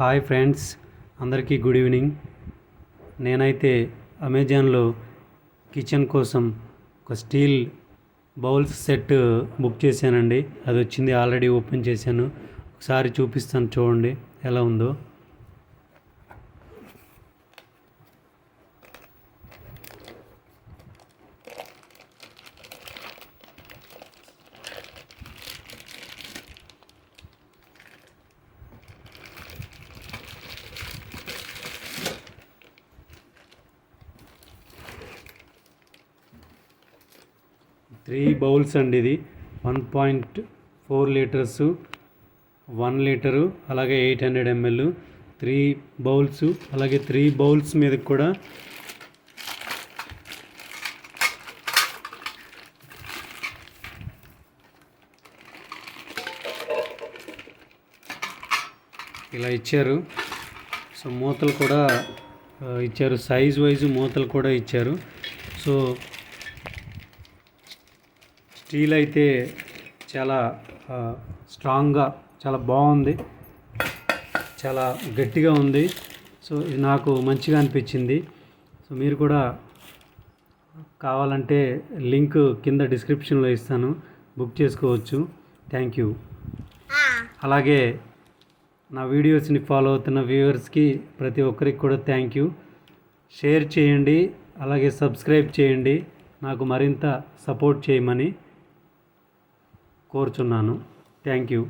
Hi friends, అందరికీ good evening. నేనైతే అమెజాన్లో కిచెన్ కోసం ఒక స్టీల్ బౌల్స్ సెట్ బుక్ చేశానండి. అది వచ్చింది, ఆల్రెడీ ఓపెన్ చేశాను. ఒకసారి చూపిస్తాను, చూడండి ఎలా ఉందో. 3 బౌల్స్ అండి. ఇది 1.4 లీటర్స్, 1 లీటరు, అలాగే 800 ml 3 బౌల్స్. అలాగే 3 బౌల్స్ మీద కూడా ఇలా ఇచ్చారు. సో మూతలు కూడా ఇచ్చారు, సైజ్ వైజ్ మూతలు కూడా ఇచ్చారు. సో స్టీల్ అయితే చాలా స్ట్రాంగ్గా, చాలా బాగుంది, చాలా గట్టిగా ఉంది. సో ఇది నాకు మంచిగా అనిపించింది. సో మీరు కూడా కావాలంటే లింక్ కింద డిస్క్రిప్షన్లో ఇస్తాను, బుక్ చేసుకోవచ్చు. Thank you. అలాగే నా వీడియోస్ని ఫాలో అవుతున్న వ్యూవర్స్కి ప్రతి ఒక్కరికి కూడా థ్యాంక్ యూ. షేర్ చేయండి, అలాగే సబ్స్క్రైబ్ చేయండి, నాకు మరింత సపోర్ట్ చేయమని కోరుచున్నాను. Thank you.